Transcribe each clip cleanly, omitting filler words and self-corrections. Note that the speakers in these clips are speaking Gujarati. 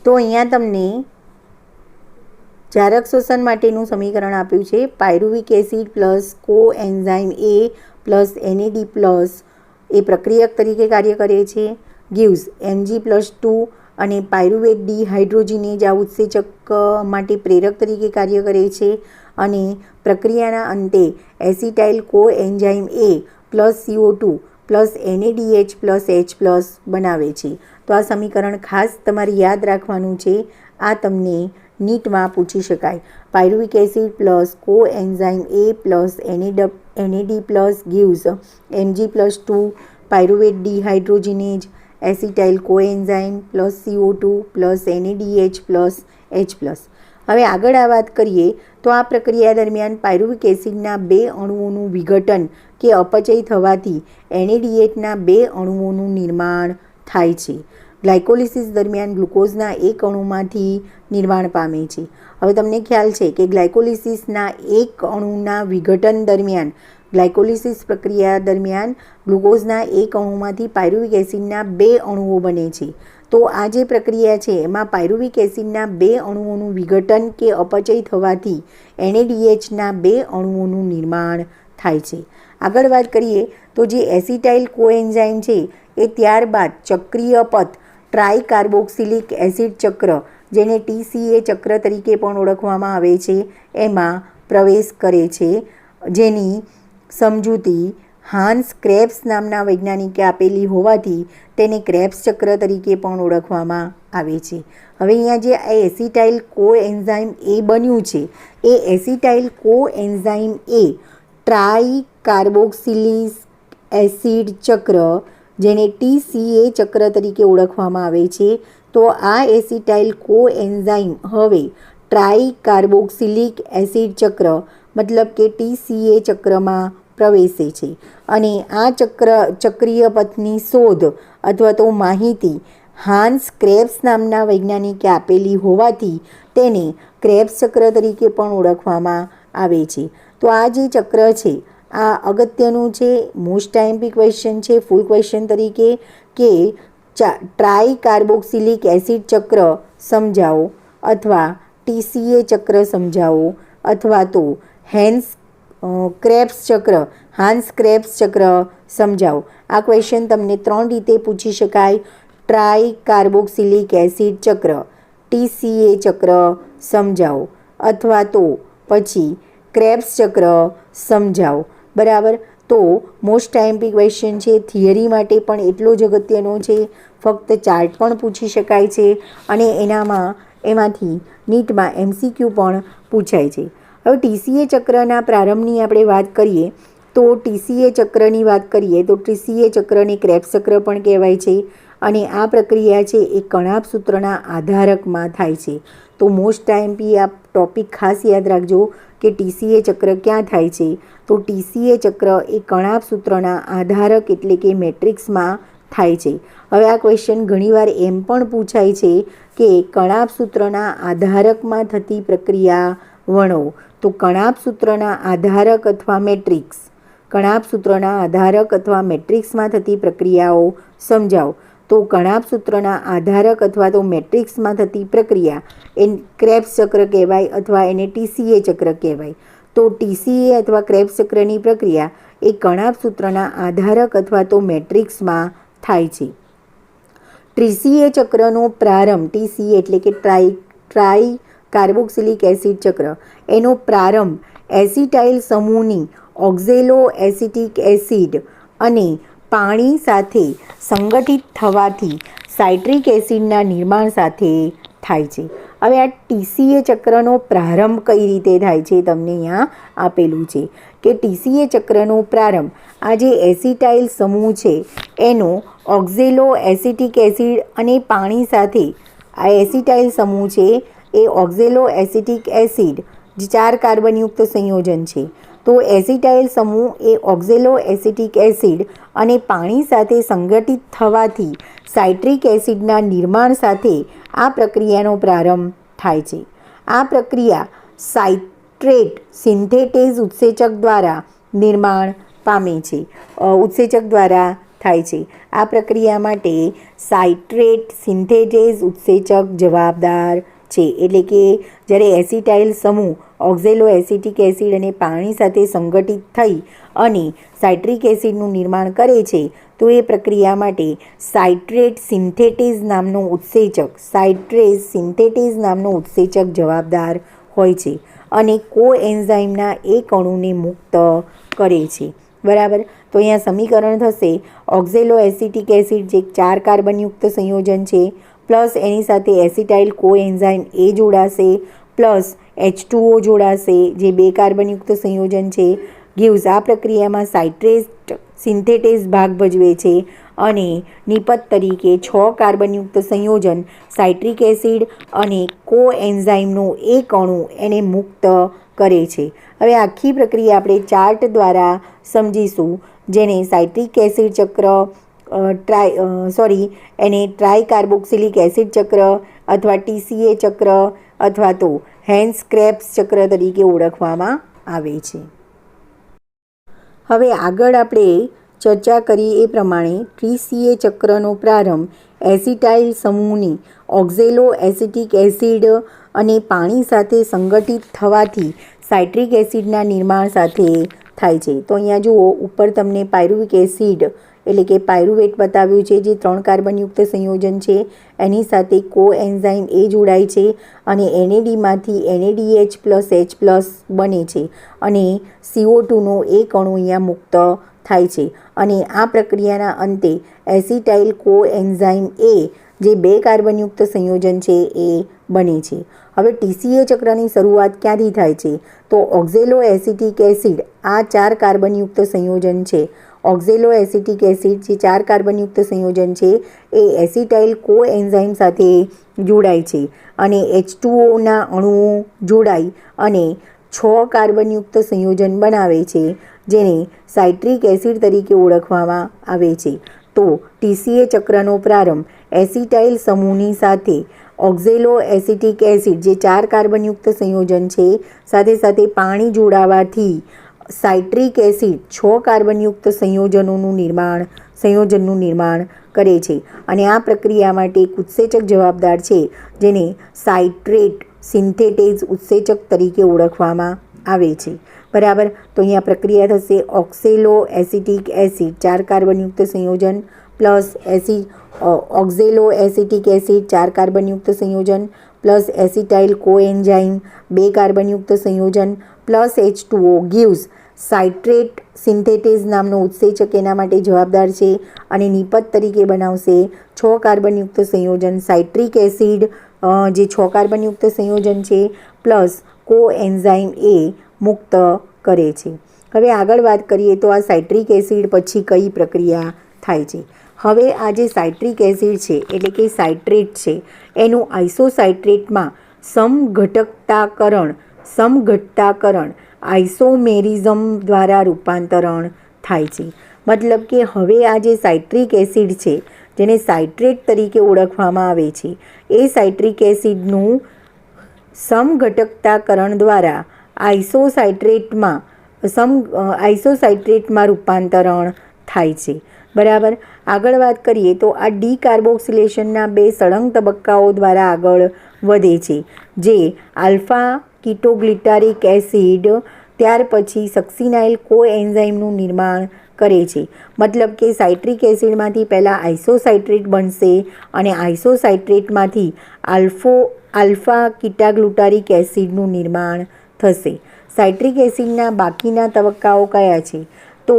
તો અહીંયા તમને જારક શોષણ માટેનું સમીકરણ આપ્યું છે. Pyruvic acid plus coenzyme A plus NAD plus એ પ્રક્રિયક તરીકે કાર્ય કરે છે. ગિવ્સ Mg+2 અને પાયરુવેટ ડિહાઇડ્રોજિનેઝ આ ઉત્સેચક માટે પ્રેરક તરીકે કાર્ય કરે છે અને પ્રક્રિયાના અંતે acetyl coenzyme A plus CO2 plus NADH plus H plus બનાવે છે. તો આ સમીકરણ ખાસ તમારે યાદ રાખવાનું છે. આ તમને નીટમાં પૂછી શકાય. Pyruvic acid plus coenzyme A plus NAD plus gives Mg+2 pyruvate dehydrogenase acetyl coenzyme plus CO2 plus NADH plus H plus. હવે આગળ આ વાત કરીએ તો આ પ્રક્રિયા દરમિયાન પાયરુવિક એસિડના 2 અણુઓનું વિઘટન કે અપચય થવાથી NADHના 2 અણુઓનું નિર્માણ થાય છે. ગ્લાયકોલિસિસ દરમિયાન ગ્લુકોઝના એક અણુમાંથી નિર્માણ પામે છે. હવે તમને ખ્યાલ છે કે ગ્લાયકોલિસિસના એક અણુના વિઘટન દરમિયાન ગ્લાયકોલિસિસ પ્રક્રિયા દરમિયાન ગ્લુકોઝના એક અણુમાંથી પાયરુવિક એસિડના 2 અણુઓ બને છે. તો આ જે પ્રક્રિયા છે એમાં પાયરુવિક એસિડના 2 અણુઓનું વિઘટન કે અપચય થવાથી NADHના 2 અણુઓનું નિર્માણ થાય છે. આગળ વાત કરીએ તો જે એસિટાઇલ કોએન્ઝાઇમ છે એ ત્યારબાદ ચક્રીય પથ ટ્રાયકાર્બોક્સિલિક એસિડ ચક્ર, જેને TCA ચક્ર તરીકે પણ ઓળખવામાં આવે છે, એમાં પ્રવેશ કરે છે, જેની સમજૂતી હાન્સ ક્રેબ્સ નામના વૈજ્ઞાનિકે આપેલી હોવાથી તેને ક્રેબ્સ ચક્ર તરીકે પણ ઓળખવામાં આવે છે. હવે અહીંયા જે આ એસિટાઇલ કોએન્ઝાઇમ એ બન્યું છે એ એસિટાઇલ કોએન્ઝાઇમ એ ટ્રાયકાર્બોક્સિલિક એસિડ ચક્ર, જેને TCA ચક્ર તરીકે ઓળખવામાં આવે છે. તો આ એસિટાઇલ કોએન્ઝાઇમ હવે ટ્રાયકાર્બોક્સિલિક એસિડ ચક્ર મતલબ કે TCA ચક્રમાં પ્રવેશે છે અને આ ચક્રીય પથની શોધ અથવા તો માહિતી હાન્સ ક્રેબ્સ નામના વૈજ્ઞાનિકે આપેલી હોવાથી તેને ક્રેબ્સ ચક્ર તરીકે પણ ઓળખવામાં આવે છે. તો આ જે ચક્ર છે આ અગત્યનું છે, મોસ્ટ આઈએમપી ક્વેશ્ચન છે ફૂલ ક્વેશ્ચન તરીકે કે ટ્રાયકાર્બોક્સિલિક એસિડ ચક્ર સમજાવો અથવા TCA ચક્ર સમજાવો અથવા તો હાન્સ ક્રેબ્સ ચક્ર સમજાવો. આ ક્વેશ્ચન તમને 3 રીતે પૂછી શકાય. ટ્રાયકાર્બોક્સિલિક એસિડ ચક્ર, TCA ચક્ર સમજાવો અથવા તો પછી ક્રેબ્સ ચક્ર સમજાવો. બરાબર. તો મોસ્ટ આઈએમપી ક્વેશ્ચન છે, થિયરી માટે પણ એટલો જ અગત્યનો છે. ફક્ત ચાર્ટ પણ પૂછી શકાય છે અને એમાંથી નીટમાં MCQ પણ પૂછાય છે. હવે TCA ચક્રના પ્રારંભની આપણે વાત કરીએ તો TCA ચક્રની વાત કરીએ તો TCA ચક્રને ક્રેબ્સ ચક્ર પણ કહેવાય છે અને આ પ્રક્રિયા છે એ કણાભ સૂત્રના આધારકમાં થાય છે. તો મોસ્ટ આઈએમપી આ ટોપિક ખાસ યાદ રાખજો કે TCA ચક્ર ક્યાં થાય છે. તો TCA ચક્ર એ કણાભ સૂત્રના આધારક એટલે કે મેટ્રિક્સમાં થાય છે. હવે આ ક્વેશ્ચન ઘણીવાર એમ પણ પૂછાય છે કે કણાભ સૂત્રના આધારકમાં થતી પ્રક્રિયા વર્ણવો. તો કણાભ સૂત્રના આધારક અથવા મેટ્રિક્સ, કણાભ સૂત્રના આધારક અથવા મેટ્રિક્સમાં થતી પ્રક્રિયાઓ સમજાવો. તો કણાભ સૂત્રના આધારક અથવા તો મેટ્રિક્સમાં થતી પ્રક્રિયા એ ક્રેબ્સ ચક્ર કહેવાય અથવા એને TCA ચક્ર કહેવાય. તો TCA અથવા ક્રેબ્સ ચક્રની પ્રક્રિયા એ કણાભ સૂત્રના આધારક અથવા તો મેટ્રિક્સમાં થાય છે. TCA ચક્રનો પ્રારંભ, TCA એટલે કે ટ્રાયકાર્બોક્સિલિક એસિડ ચક્ર, એનો પ્રારંભ એસિટાઇલ સમૂહની ઓક્ઝેલો એસિટિક એસિડ અને પાણી સાથે સંગઠિત થવાથી સાઇટ્રિક એસિડના નિર્માણ સાથે થાય છે. હવે આ TCA ચક્રનો પ્રારંભ કઈ રીતે થાય છે તમને અહીંયા આપેલું છે કે TCA ચક્રનો પ્રારંભ આ જે એસિટાઇલ સમૂહ છે એનો ઓક્ઝેલો એસિટિક એસિડ અને પાણી સાથે, આ એસિટાઇલ સમૂહ છે એ ઓક્ઝેલો એસિટિક એસિડ જે 4 કાર્બનયુક્ત સંયોજન છે. તો એસિટાઇલ સમૂહ એ ઓક્ઝેલો એસિટિક એસિડ અને પાણી સાથે સંગઠિત થવાથી સાઇટ્રિક એસિડના નિર્માણ સાથે આ પ્રક્રિયાનો પ્રારંભ થાય છે. આ પ્રક્રિયા સાઇટ્રેટ સિન્થેટેઝ ઉત્સેચક દ્વારા નિર્માણ પામે છે, ઉત્સેચક દ્વારા થાય છે. આ પ્રક્રિયા માટે સાઇટ્રેટ સિન્થેટેઝ ઉત્સેચક જવાબદાર છે. એટલે કે જ્યારે એસિટાઇલ સમૂહ ઓક્ઝેલો એસિટિક એસિડ અને પાણી સાથે સંગઠિત થઈ અને સાઇટ્રિક એસિડનું નિર્માણ કરે છે તો એ પ્રક્રિયા માટે સાઇટ્રેટ સિન્થેટેઝ નામનો ઉત્સેચક જવાબદાર હોય છે અને કોએન્ઝાઇમના એક અણુને મુક્ત કરે છે. બરાબર. તો અહીંયા સમીકરણ થશે ઓક્ઝેલો એસિટિક એસિડ જે 4 કાર્બનયુક્ત સંયોજન છે પ્લસ એની સાથે એસિટાઇલ કોએન્ઝાઇમ એ જોડાશે પ્લસ H2O જોડાશે જે 2 કાર્બનયુક્ત સંયોજન છે. ગિવ્સ આ પ્રક્રિયામાં સાઇટ્રેટ સિન્થેટેઝ ભાગ ભજવે છે અને નિપત તરીકે 6 કાર્બનયુક્ત સંયોજન સાઇટ્રિક એસિડ અને કોએન્ઝાઇમનો એક અણુ એને મુક્ત કરે છે. હવે આખી પ્રક્રિયા આપણે ચાર્ટ દ્વારા સમજીશું, જેને સાઇટ્રિક એસિડ ચક્ર એને ટ્રાયકાર્બોક્સિલિક એસિડ ચક્ર અથવા TCA ચક્ર અથવા તો હેન્સ ક્રેબ્સ ચક્ર તરીકે ઓળખવામાં આવે છે. હવે આગળ આપણે ચર્ચા કરી એ પ્રમાણે TCA ચક્રનો પ્રારંભ એસિટાઇલ સમૂહની ઓક્ઝેલો એસિટિક એસિડ અને પાણી સાથે સંગઠિત થવાથી સાઇટ્રિક એસિડના નિર્માણ સાથે થાય છે. તો અહીંયા જુઓ, ઉપર તમને પાયરુવિક એસિડ એટલે કે પાયરુવેટ બતાવ્યું છે જે 3 કાર્બનયુક્ત સંયોજન છે. એની સાથે કોએન્ઝાઇમ એ જોડાય છે અને NADમાંથી NADH પ્લસ H પ્લસ બને છે અને CO2નો એક અણુ અહીંયા મુક્ત થાય છે અને આ પ્રક્રિયાના અંતે એસિટાઇલ કોએન્ઝાઇમ એ જે 2 કાર્બનયુક્ત સંયોજન છે એ બને છે. હવે TCA ચક્રની શરૂઆત ક્યાંથી થાય છે? તો ઓક્ઝેલો એસિટિક એસિડ આ 4 કાર્બનયુક્ત સંયોજન છે. ઓક્ઝેલો એસિટિક એસિડ જે 4 કાર્બનયુક્ત સંયોજન છે એ એસિટાઇલ કોએન્ઝાઇમ સાથે જોડાય છે અને H2Oના અણુઓ જોડાઈ અને 6 કાર્બનયુક્ત સંયોજન બનાવે છે જેને સાઇટ્રિક એસિડ તરીકે ઓળખવામાં આવે છે. તો TCA ચક્રનો પ્રારંભ એસિટાઇલ સમૂહની સાથે ઓક્ઝેલો એસિટિક એસિડ જે 4 કાર્બનયુક્ત સંયોજન છે સાથે સાથે પાણી જોડાવાથી સાઇટ્રિક એસિડ 6 કાર્બનયુક્ત સંયોજનનું નિર્માણ કરે છે અને આ પ્રક્રિયા માટે એક ઉત્સેચક જવાબદાર છે જેને સાઇટ્રેટ સિન્થેટેઝ ઉત્સેચક તરીકે ઓળખવામાં આવે છે. બરાબર. તો અહીંયા પ્રક્રિયા થશે ઓક્ઝેલો એસિટિક એસિડ 4 કાર્બનયુક્ત સંયોજન પ્લસ ઓક્ઝેલો એસિટિક એસિડ 4 કાર્બનયુક્ત સંયોજન પ્લસ એસિટાઇલ કોએન્ઝાઇમ 2 કાર્બનયુક્ત સંયોજન પ્લસ H2O ગિવ્સ સાઇટ્રેટ સિન્થેટેઝ નામનો ઉત્સેચક એના માટે જવાબદાર છે અને નિપત તરીકે બનાવશે 6 કાર્બનયુક્ત સંયોજન સાઇટ્રિક એસિડ જે 6 કાર્બનયુક્ત સંયોજન છે પ્લસ કોએન્ઝાઇમ એ મુક્ત કરે છે. હવે આગળ વાત કરીએ તો આ સાઇટ્રિક એસિડ પછી કઈ પ્રક્રિયા થાય છે? હવે આ જે સાઇટ્રિક એસિડ છે એટલે કે સાઇટ્રેટ છે એનું આઇસોસાઇટ્રેટમાં સમઘટ્ટાકરણ આઇસોમેરિઝમ દ્વારા રૂપાંતરણ થાય છે. મતલબ કે હવે આ જે સાઇટ્રિક એસિડ છે જેને સાઇટ્રેટ તરીકે ઓળખવામાં આવે છે એ સાઇટ્રિક એસિડનું સમઘટકતાકરણ દ્વારા આઇસોસાઇટ્રેટમાં રૂપાંતરણ થાય છે. બરાબર. આગળ વાત કરીએ તો આ ડીકાર્બોક્સિલેશનના 2 સળંગ તબક્કાઓ દ્વારા આગળ વધે છે જે આલ્ફા કીટોગ્લિટારિક એસિડ ત્યાર પછી સક્સિનાઇલ કોએન્ઝાઇમનું નિર્માણ કરે છે. મતલબ કે સાઇટ્રિક એસિડમાંથી પહેલાં આઇસોસાઇટ્રેટ બનશે અને આઇસોસાઇટ્રેટમાંથી આલ્ફા કીટાગ્લુટારિક એસિડનું નિર્માણ થશે. સાઇટ્રિક એસિડના બાકીના તબક્કાઓ કયા છે? તો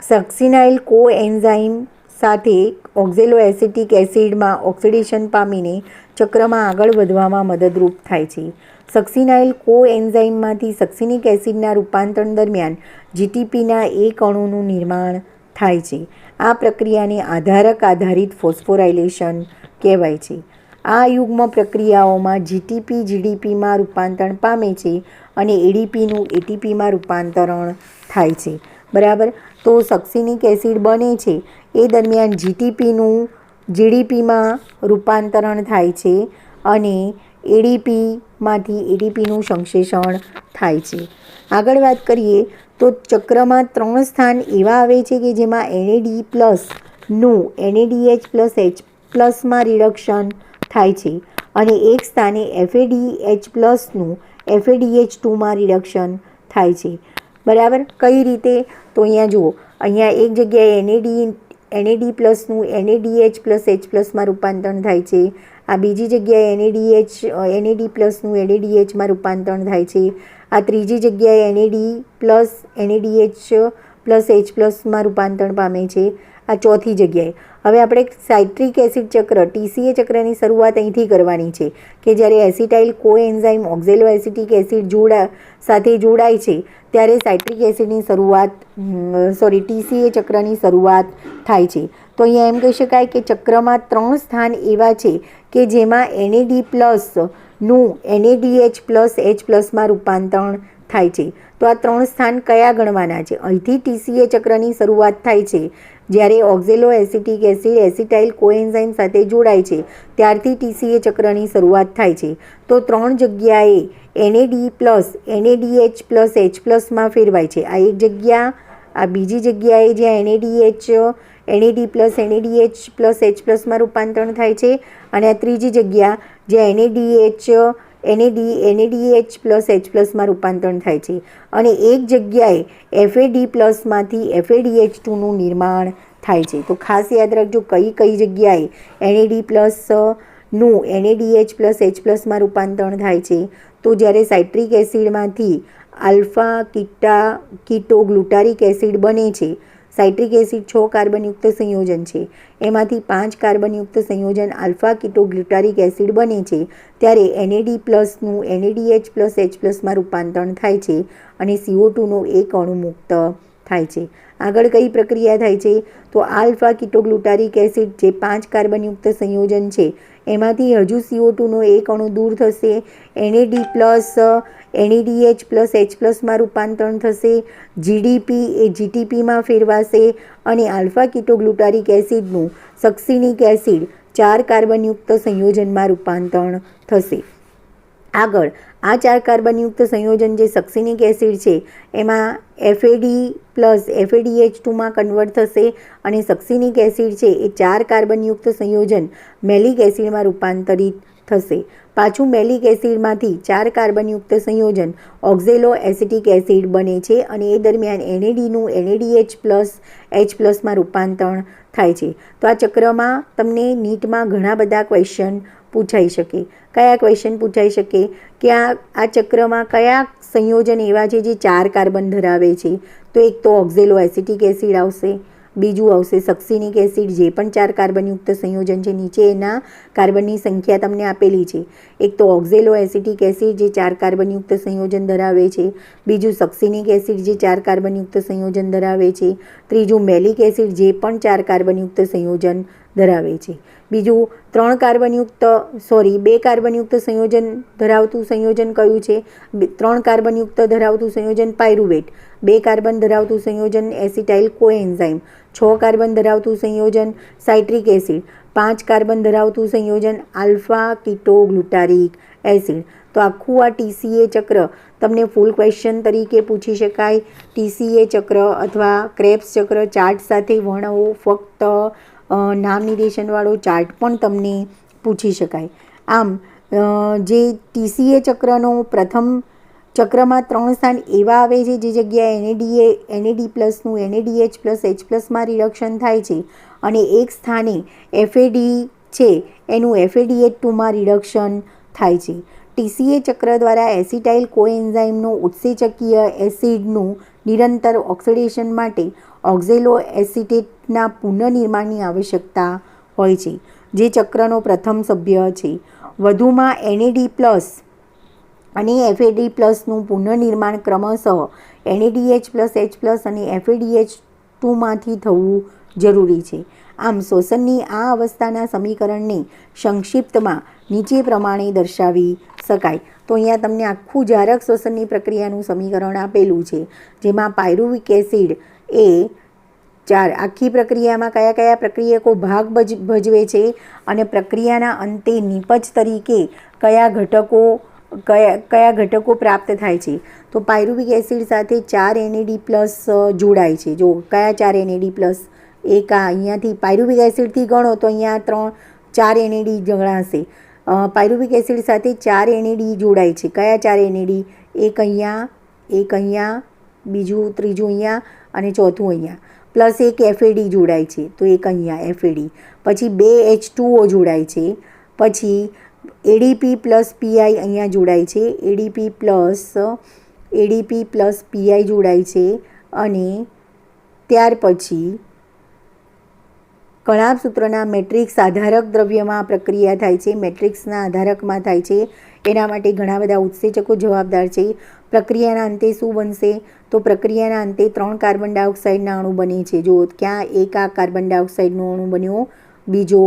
સક્સિનાઇલ કોએન્ઝાઇમ સાથે ઓક્ઝેલો એસિટિક એસિડમાં ઓક્સિડેશન પામીને ચક્રમાં આગળ વધવામાં મદદરૂપ થાય છે. સક્સિનાઇલ કોએન્ઝાઇમમાંથી સક્સિનિક એસિડના રૂપાંતરણ દરમિયાન GTPના એક અણુનું નિર્માણ થાય છે. આ પ્રક્રિયાને આધારક આધારિત ફોસ્ફોરાયલેશન કહેવાય છે. આ યુગ્મ પ્રક્રિયાઓમાં GTP GDPમાં રૂપાંતરણ પામે છે અને ADPનું ATPમાં રૂપાંતરણ થાય છે. બરાબર. તો સક્સિનિક એસિડ બને છે એ દરમિયાન GTPનું GDPમાં રૂપાંતરણ થાય છે અને ADPમાંથી ATPનું સંશ્લેષણ થાય છે. આગળ વાત કરીએ તો ચક્રમાં 3 સ્થાન એવા આવે છે કે જેમાં NAD+ નું NaDH પ્લસ H પ્લસમાં રિડક્શન થાય છે અને એક સ્થાને FADH પ્લસનું FADH2માં રિડક્શન થાય છે. બરાબર. કઈ રીતે? તો અહીંયા જુઓ, અહીંયા એક જગ્યાએ NAD પ્લસનું NADH પ્લસ H પ્લસમાં રૂપાંતરણ થાય છે. આ બીજી જગ્યાએ NAD પ્લસનું NADHમાં રૂપાંતરણ થાય છે. આ ત્રીજી જગ્યાએ NAD plus NADH plus H પ્લસમાં રૂપાંતરણ પામે છે. આ ચોથી જગ્યાએ. હવે આપણે સાઇટ્રિક એસિડ ચક્ર TCA ચક્રની શરૂઆત અહીંથી કરવાની છે કે જ્યારે એસિટાઇલ કોએન્ઝાઇમ ઓક્ઝેલો એસિટિક એસિડ સાથે જોડાય છે ત્યારે સાઇટ્રિક એસિડની TCA ચક્રની શરૂઆત થાય છે. તો અહીંયા એમ કહી શકાય કે ચક્રમાં 3 સ્થાન એવા છે કે જેમાં NAD પ્લસનું NADH પ્લસ H પ્લસમાં રૂપાંતરણ થાય છે. તો આ 3 સ્થાન કયા ગણવાના છે? અહીંથી TCA ચક્રની શરૂઆત થાય છે. જ્યારે ઓક્ઝેલો એસિટિક એસિડ એસિટાઇલ કોએન્ઝાઇમ સાથે જોડાય છે ત્યારથી TCA ચક્રની શરૂઆત થાય છે. તો 3 જગ્યાએ NAD plus NADH plus H પ્લસમાં ફેરવાય છે. આ એક જગ્યા. આ બીજી જગ્યાએ જ્યાં NAD plus NADH plus H પ્લસમાં રૂપાંતરણ થાય છે અને આ ત્રીજી જગ્યા જ્યાં NADH પ્લસ H પ્લસમાં રૂપાંતરણ થાય છે અને એક જગ્યાએ FAD પ્લસમાંથી FADH2નું નિર્માણ થાય છે. તો ખાસ યાદ રાખજો કઈ જગ્યાએ NAD પ્લસનું NADH પ્લસ H પ્લસમાં રૂપાંતરણ થાય છે. તો જ્યારે સાઇટ્રિક એસિડમાંથી આલ્ફા કીટોગ્લુટારિક એસિડ બને છે. સાઇટ્રિક એસિડ 6 કાર્બનયુક્ત સંયોજન છે, એમાંથી 5 કાર્બનયુક્ત સંયોજન આલ્ફા કીટોગ્લુટારિક એસિડ બને છે ત્યારે NAD પ્લસનું NADH પ્લસ H પ્લસમાં રૂપાંતરણ થાય છે અને CO2નો એક અણુ મુક્ત થાય છે. આગળ કઈ પ્રક્રિયા થાય છે? તો આલ્ફા કીટોગ્લુટારિક એસિડ જે 5 કાર્બનયુક્ત સંયોજન છે એમાંથી હજુ CO2નો એક અણુ દૂર થશે. NAD plus NADH plus H પ્લસમાં રૂપાંતરણ થશે. GDP એ GTPમાં ફેરવાશે અને આલ્ફા કીટોગ્લુટારિક એસિડનું સક્સિનિક એસિડ 4 કાર્બનયુક્ત સંયોજનમાં રૂપાંતરણ થશે. આગળ આ 4 કાર્બનયુક્ત સંયોજન જે સક્સિનિક એસિડ છે એમાં FAD પ્લસ FADH2માં કન્વર્ટ થશે અને સક્સિનિક એસિડ છે એ 4 કાર્બનયુક્ત સંયોજન મેલિક એસિડમાં રૂપાંતરિત થશે. પાછું મેલિક એસિડમાંથી 4 કાર્બનયુક્ત સંયોજન ઓક્ઝેલો એસિટિક એસિડ બને છે અને એ દરમિયાન NADનું NADH પ્લસ H પ્લસમાં રૂપાંતરણ થાય છે. તો આ ચક્રમાં તમને નીટમાં ઘણા બધા ક્વેશ્ચન પૂછાઈ શકે. કયા ક્વેશ્ચન પૂછાઈ શકે કે આ ચક્રમાં કયા સંયોજન એવા છે જે 4 કાર્બન ધરાવે છે? તો એક તો ઓક્ઝેલો એસિટિક એસિડ આવશે, બીજું આવશે સક્સિનિક એસિડ જે પણ 4 કાર્બનયુક્ત સંયોજન છે, નીચે એના કાર્બનની સંખ્યા તમને આપેલી છે. એક તો ઓક્ઝેલો એસિટિક એસિડ જે 4 કાર્બનયુક્ત સંયોજન ધરાવે છે, બીજું સક્સિનિક એસિડ જે 4 કાર્બનયુક્ત સંયોજન ધરાવે છે, ત્રીજું મેલિક એસિડ જે પણ 4 કાર્બનયુક્ત સંયોજન ધરાવે છે. બીજું 2 કાર્બનયુક્ત સંયોજન ધરાવતું સંયોજન કયું છે? 3 કાર્બનયુક્ત ધરાવતું સંયોજન પાયરુવેટ, 2 કાર્બન ધરાવતું સંયોજન એસિટાઇલ કોએન્ઝાઇમ, 6 કાર્બન ધરાવતું સંયોજન સાઇટ્રિક એસિડ, 5 કાર્બન ધરાવતું સંયોજન આલ્ફા કીટોગ્લુટારિક એસિડ. તો આખું આ TCA ચક્ર તમને ફૂલ ક્વેશ્ચન તરીકે પૂછી શકાય. TCA ચક્ર અથવા ક્રેબ્સ ચક્ર ચાર્ટ સાથે વર્ણવો. ફક્ત નામ નિર્દેશનવાળો ચાર્ટ પણ તમને પૂછી શકાય. આમ જે TCA ચક્રનો પ્રથમ ચક્રમાં 3 સ્થાન એવા આવે છે જે જગ્યાએ NAD પ્લસનું NADH પ્લસ H પ્લસમાં રિડક્શન થાય છે અને એક સ્થાને FAD છે એનું FADH2માં રિડક્શન થાય છે. TCA ચક્ર દ્વારા એસિટાઇલ કોએન્ઝાઇમનો ઉત્સેચકીય એસિડનું નિરંતર ઓક્સિડેશન માટે ઓક્ઝેલો એસિટેટના પુનઃનિર્માણની આવશ્યકતા હોય છે, જે ચક્રનો પ્રથમ સભ્ય છે. વધુમાં NAD પ્લસ અને FAD પ્લસનું પુનઃનિર્માણ ક્રમશઃ NADH પ્લસ H પ્લસ અને FADH2માંથી થવું જરૂરી છે. આમ શ્વસનની આ અવસ્થાના સમીકરણને સંક્ષિપ્તમાં નીચે પ્રમાણે દર્શાવી શકાય. તો અહીંયા તમને આખું જારક શ્વસનની પ્રક્રિયાનું સમીકરણ આપેલું છે, જેમાં પાયરુવિક એસિડ એ આખી પ્રક્રિયામાં કયા પ્રક્રિયકો ભાગ ભજવે છે અને પ્રક્રિયાના અંતે નિપજ તરીકે કયા ઘટકો પ્રાપ્ત થાય છે. તો પાયરુવિક એસિડ સાથે 4 NAD પ્લસ જોડાય છે. જો કયા 4 NAD પ્લસ એક આ અહીંયાથી પાયરુવિક એસિડથી ગણો તો અહીંયા 4 NAD ગણાશે. પાયરુવિક એસિડ સાથે 4 NAD જોડાય છે. કયા 4 NAD? એક અહીંયા, બીજું, ત્રીજું અહીંયા અને ચોથું અહીંયા. પ્લસ એક FAD જોડાય છે, તો એક અહીંયા FAD. પછી 2 H2O જોડાય છે. પછી ADP પ્લસ PI અહીંયા જોડાય છે. ADP પ્લસ PI જોડાય છે. અને ત્યાર પછી કણાભ સૂત્રના મેટ્રિક્સ આધારક દ્રવ્યમાં પ્રક્રિયા થાય છે. મેટ્રિક્સના આધારકમાં થાય છે. એના માટે ઘણા બધા ઉત્સેચકો જવાબદાર છે. પ્રક્રિયાના અંતે શું બનશે? તો પ્રક્રિયાના અંતે 3 કાર્બન ડાયોક્સાઇડના અણુ બને છે. જો ક્યાં એક આ કાર્બન ડાયોક્સાઇડનો અણુ બન્યો, બીજો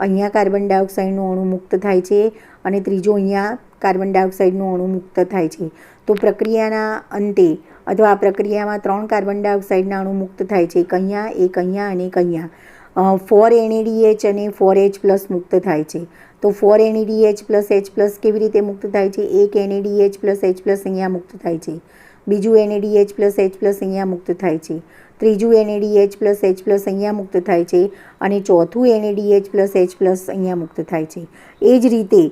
અહીંયા કાર્બન ડાયોક્સાઇડનો અણુ મુક્ત થાય છે અને ત્રીજો અહીંયા કાર્બન ડાયોક્સાઇડનો અણુ મુક્ત થાય છે. તો પ્રક્રિયાના અંતે અથવા પ્રક્રિયામાં 3 કાર્બન ડાયોક્સાઇડના અણુ મુક્ત થાય છે. એક અહીંયા અને એક અહીંયા. 4 NADH અને 4H પ્લસ મુક્ત થાય છે. તો 4 NADH પ્લસ H પ્લસ કેવી રીતે મુક્ત થાય છે? એક NADH પ્લસ H પ્લસ અહીંયા મુક્ત થાય છે. બીજું NADH પ્લસ H પ્લસ અહીંયા મુક્ત થાય છે. ત્રીજું NADH પ્લસ H પ્લસ અહીંયા મુક્ત થાય છે અને ચોથું NADH પ્લસ H પ્લસ અહીંયા મુક્ત થાય છે. એ જ રીતે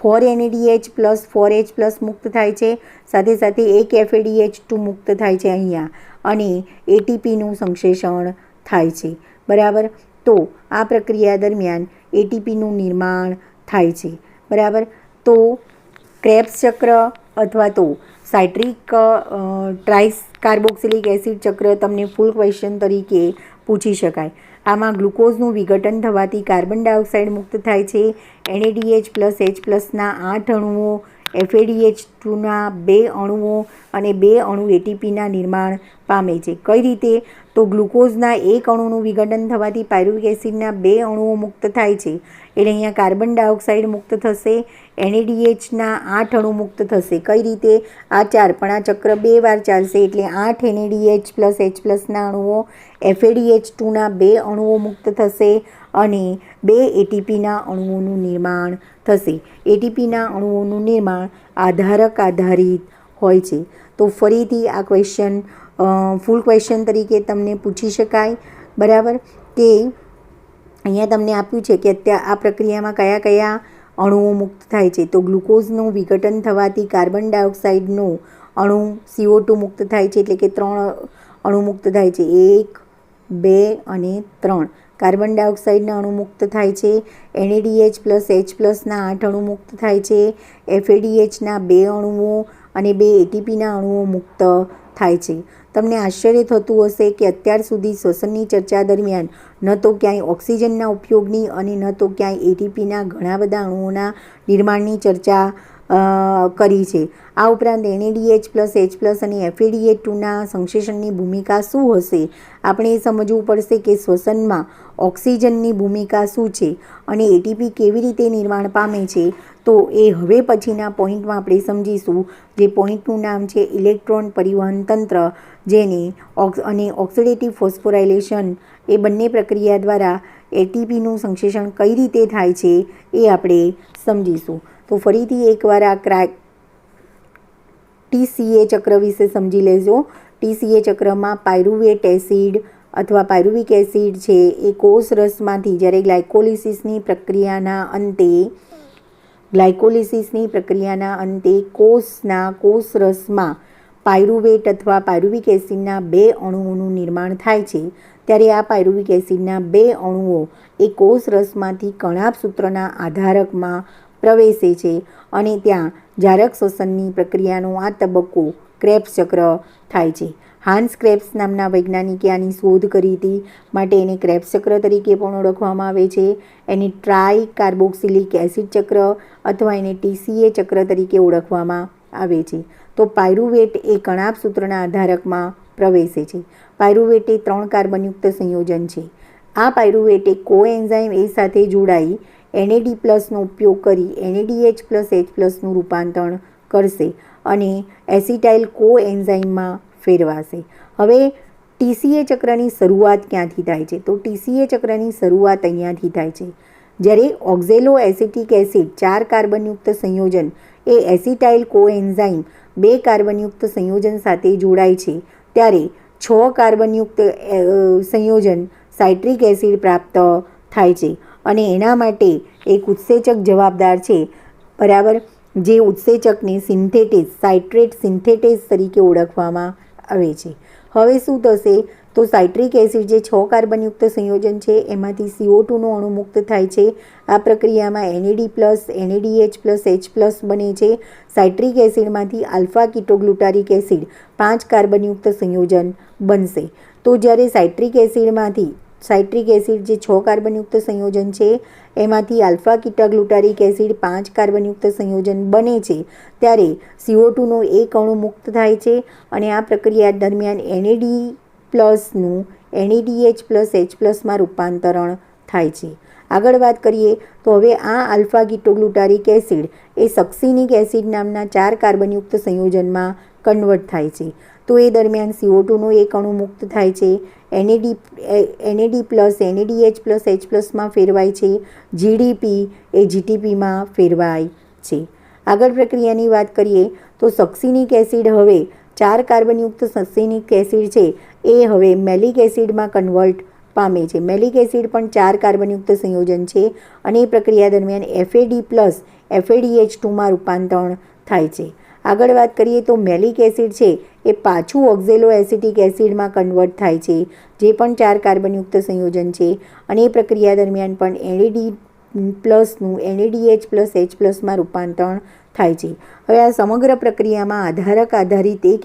4 NADH પ્લસ 4H પ્લસ મુક્ત થાય છે. સાથે સાથે એક FADH2 મુક્ત થાય છે અહીંયા અને ATPનું સંશ્લેષણ થાય છે. બરાબર. તો આ પ્રક્રિયા દરમિયાન ATPનું નિર્માણ થાય છે. બરાબર. તો ક્રેબ્સ ચક્ર અથવા તો સાઇટ્રિક ટ્રાઇસ કાર્બોક્સિલિક એસિડ ચક્ર તમને ફૂલ ક્વેશ્ચન તરીકે પૂછી શકાય. આમાં ગ્લુકોઝનું વિઘટન થવાથી કાર્બન ડાયોક્સાઇડ મુક્ત થાય છે. NADH પ્લસ H પ્લસના 8 અણુઓ, FADH2ના 2 અણુઓ અને 2 અણુ ATPના નિર્માણ પામે છે. કઈ રીતે? તો ગ્લુકોઝના 1 અણુનું વિઘટન થવાથી પાયરુવિક એસિડના 2 અણુઓ મુક્ત થાય છે. એટલે અહીંયા કાર્બન ડાયોક્સાઇડ મુક્ત થશે. NADHના 8 અણુ મુક્ત થશે. કઈ રીતે? આ 4 પણ આ ચક્ર 2 વાર ચાલશે એટલે 8 NADH પ્લસ H પ્લસના અણુઓ, FADH2ના 2 અણુઓ મુક્ત થશે અને 2 ATPના અણુઓનું નિર્માણ થશે. ATPના અણુઓનું નિર્માણ આધારક આધારિત હોય છે. તો ફરીથી આ ક્વેશ્ચન ફૂલ ક્વેશ્ચન તરીકે તમને પૂછી શકાય. બરાબર. કે અહીંયા તમને આપ્યું છે કે અત્યારે આ પ્રક્રિયામાં કયા કયા અણુઓ મુક્ત થાય છે? તો ગ્લુકોઝનું વિઘટન થવાથી કાર્બન ડાયોક્સાઇડનો અણુ CO2 મુક્ત થાય છે. એટલે કે 3 અણુ મુક્ત થાય છે. 1, 2 અને 3 કાર્બન ડાયોક્સાઇડના અણુ મુક્ત થાય છે. NADH પ્લસ H પ્લસના 8 અણુ મુક્ત થાય છે. FADHના 2 અણુઓ અને 2 ATPના અણુઓ મુક્ત થાય છે. તમને આશ્ચર્ય થતું હશે કે અત્યાર સુધી શ્વસનની ચર્ચા દરમિયાન ન તો ક્યાંય ઓક્સિજનના ઉપયોગની અને ન તો ક્યાંય ATPના ઘણા બધા અણુઓના નિર્માણની ચર્ચા કરી છે. આ ઉપરાંત NADH પ્લસ H પ્લસ અને FADH2ના સંશ્લેષણની ભૂમિકા શું હશે? આપણે એ સમજવું પડશે કે શ્વસનમાં ઓક્સિજનની ભૂમિકા શું છે અને ATP કેવી રીતે નિર્માણ પામે છે. તો એ હવે પછીના પોઈન્ટમાં આપણે સમજીશું. જે પોઈન્ટનું નામ છે ઇલેક્ટ્રોન પરિવહન તંત્ર, જેને અને ઓક્સિડેટિવ ફોસ્ફોરાયલેશન, એ બંને પ્રક્રિયા દ્વારા ATPનું સંશ્લેષણ કઈ રીતે થાય છે એ આપણે સમજીશું. તો ફરીથી એકવાર આ TCA ચક્ર વિશે સમજી લેજો. TCA ચક્રમાં પાયરુવેટ એસિડ અથવા પાયરુવિક એસિડ છે એ કોષ રસમાંથી જ્યારે ગ્લાયકોલિસિસની પ્રક્રિયાના અંતે કોષના કોષ રસમાં પાયરુવેટ અથવા પાયરુવિક એસિડના 2 અણુઓનું નિર્માણ થાય છે. ત્યારે આ પાયરુવિક એસિડના 2 અણુઓ એ કોષ રસમાંથી કણાભ સૂત્રના આધારકમાં પ્રવેશે છે અને ત્યાં જારક શ્વસનની પ્રક્રિયાનો આ તબક્કો ક્રેબ્સ ચક્ર થાય છે. હાન્સ ક્રેબ્સ નામના વૈજ્ઞાનિકે આની શોધ કરી હતી, માટે એને ક્રેબ્સ ચક્ર તરીકે પણ ઓળખવામાં આવે છે. એને ટ્રાય કાર્બોક્સિલિક એસિડ ચક્ર અથવા એને TCA ચક્ર તરીકે ઓળખવામાં આવે છે. તો પાયરુવેટ એ કણાભ સૂત્રના આધારકમાં પ્રવેશે છે. પાયરુવેટ એ 3 કાર્બનયુક્ત સંયોજન છે. આ પાયરુવેટ એ કોએન્ઝાઇમ A સાથે જોડાઈ NAD પ્લસનો ઉપયોગ કરી NADH પ્લસ H પ્લસનું રૂપાંતરણ કરશે અને એસિટાઇલ કોએન્ઝાઇમમાં ફેરવાશે. હવે TCA ચક્રની શરૂઆત ક્યાંથી થાય છે? તો TCA ચક્રની શરૂઆત અહીંયાથી થાય છે. જ્યારે ઓક્ઝેલો એસિટિક એસિડ 4 કાર્બનયુક્ત સંયોજન એ એસિટાઇલ કોએન્ઝાઇમ 2 કાર્બનયુક્ત સંયોજન સાથે જોડાય છે ત્યારે 6 કાર્બનયુક્ત સંયોજન સાઇટ્રિક એસિડ પ્રાપ્ત થાય છે અને એના માટે એક ઉત્સેચક જવાબદાર છે, બરાબર, જે ઉત્સેચકને સિન્થેટેઝ, સાઇટ્રેટ સિન્થેટેઝ તરીકે ઓળખવામાં આવે છે. હવે શું થશે? તો સાઇટ્રિક એસિડ જે 6 કાર્બનયુક્ત સંયોજન છે એમાંથી CO2નો અણુ મુક્ત થાય છે. આ પ્રક્રિયામાં NAD+, NADH+, H+ બને છે. સાઇટ્રિક એસિડમાંથી આલ્ફા કીટોગ્લુટારિક એસિડ 5 કાર્બનયુક્ત સંયોજન બનશે. તો જ્યારે સાઇટ્રિક એસિડ જે 6 કાર્બનયુક્ત સંયોજન છે એમાંથી આલ્ફા કીટોગ્લુટારિક એસિડ 5 કાર્બનયુક્ત સંયોજન બને છે ત્યારે CO2નો એક અણુ મુક્ત થાય છે અને આ પ્રક્રિયા દરમિયાન NAD+નું NADH+, H+માં રૂપાંતરણ થાય છે. આગળ વાત કરીએ તો હવે આ આલ્ફા કીટોગ્લુટારિક એસિડ એ સક્સિનિક એસિડ નામના 4 કાર્બનયુક્ત સંયોજનમાં કન્વર્ટ થાય છે. તો એ દરમિયાન CO2નો એક અણુ મુક્ત થાય છે, NAD+, NADH+, H+માં ફેરવાય છે, GDP એ GTPમાં ફેરવાય છે. આગળ પ્રક્રિયાની વાત કરીએ તો સક્સિનિક એસિડ હવે 4 કાર્બનયુક્ત સક્સિનિક એસિડ છે એ હવે મેલિક એસિડમાં કન્વર્ટ પામે છે. મેલિક એસિડ પણ 4 કાર્બનયુક્ત સંયોજન છે અને એ પ્રક્રિયા દરમિયાન FAD+, FADH2માં રૂપાંતરણ થાય છે. આગળ વાત કરીએ તો મેલિક એસિડ છે એ પાછું ઓક્ઝેલો એસિટિક એસિડમાં કન્વર્ટ થાય છે, જે પણ 4 કાર્બનયુક્ત સંયોજન છે અને એ પ્રક્રિયા દરમિયાન પણ NAD+નું NADH+, H+માં રૂપાંતરણ થાય છે. હવે આ સમગ્ર પ્રક્રિયામાં આધારક આધારિત એક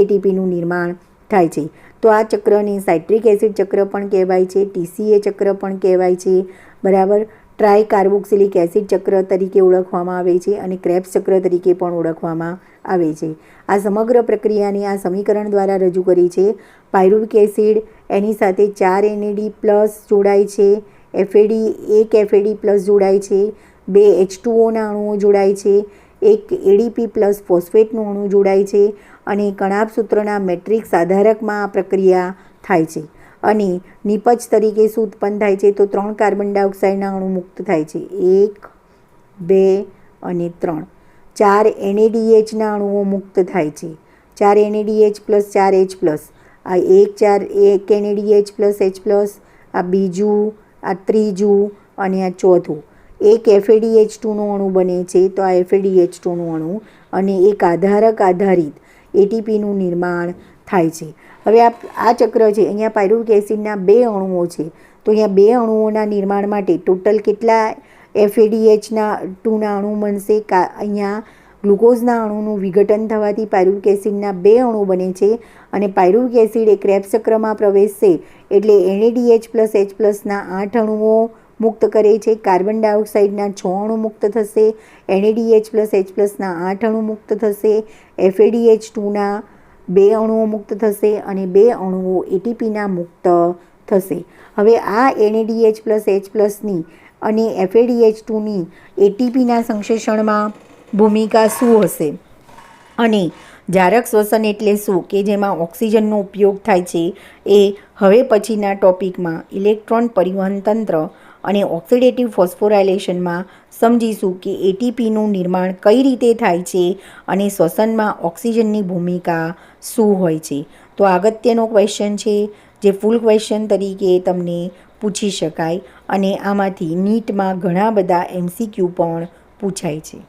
એટીપીનું નિર્માણ થાય છે. તો આ ચક્રને સાઇટ્રિક એસિડ ચક્ર પણ કહેવાય છે, TCA ચક્ર પણ કહેવાય છે, બરાબર, ટ્રાય કાર્બોક્સિલિક એસિડ ચક્ર તરીકે ઓળખવામાં આવે છે અને ક્રેબ્સ ચક્ર તરીકે પણ ઓળખવામાં આવે છે. આ સમગ્ર પ્રક્રિયાને આ સમીકરણ દ્વારા રજૂ કરી છે. પાયરુવિક એસિડ એની સાથે 4 NAD+ જોડાય છે, એક FAD+ જોડાય છે, 2 H2Oના અણુઓ જોડાય છે, એક ADP+ ફોસ્ફેટનું અણુ જોડાય છે અને કણાભ સૂત્રના મેટ્રિક્સ આધારકમાં આ પ્રક્રિયા થાય છે અને નિપજ તરીકે શું ઉત્પન્ન થાય છે? તો 3 કાર્બન ડાયોક્સાઇડના અણુ મુક્ત થાય છે, 1, 2 અને 3. 4 NADHના અણુઓ મુક્ત થાય છે, 4 NADH+, 4 H+. આ એક NADH+, H+, આ બીજું, આ ત્રીજું અને આ ચોથું. એક FADH2નું અણુ બને છે, તો આ FADH2નું અણુ અને એક આધારક આધારિત એટીપીનું નિર્માણ થાય છે. હવે આ ચક્ર છે, અહીંયા પાયરુવિક એસિડના 2 અણુઓ છે, તો અહીંયા 2 અણુઓના નિર્માણ માટે ટોટલ કેટલા FADH2ના અણુ બનશે? અહીંયા ગ્લુકોઝના અણુનું વિઘટન થવાથી પાયરુવિક એસિડના 2 અણુ બને છે અને પાયરુવિક એસિડ એ ક્રેબ્સ ચક્રમાં પ્રવેશશે એટલે NADH+, H+ના 8 અણુઓ મુક્ત કરે છે, કાર્બન ડાયોક્સાઇડના 6 અણુ મુક્ત થશે, NADH+, H+ના 8 અણુ મુક્ત થશે, FADH2ના 2 અણુઓ મુક્ત થશે અને 2 અણુઓ એટીપીના મુક્ત થશે. હવે આ NADH+, H+ની અને FADH2ની એટીપીના સંશ્લેષણમાં ભૂમિકા શું હશે? અને જારક શ્વસન એટલે શું કે જેમાં ઓક્સિજનનો ઉપયોગ થાય છે એ હવે પછીના ટોપિકમાં ઇલેક્ટ્રોન પરિવહન તંત્ર અને ઓક્સિડેટિવ ફોસ્ફોરાયલેશનમાં સમજીશું કે એટીપીનું નિર્માણ કઈ રીતે થાય છે અને શ્વસનમાં ઓક્સિજનની ભૂમિકા શું હોય છે. તો અગત્યનો ક્વેશ્ચન છે જે ફૂલ ક્વેશ્ચન તરીકે તમને પૂછી શકાય અને આમાંથી નીટમાં ઘણા બધા MCQ પણ પૂછાય છે.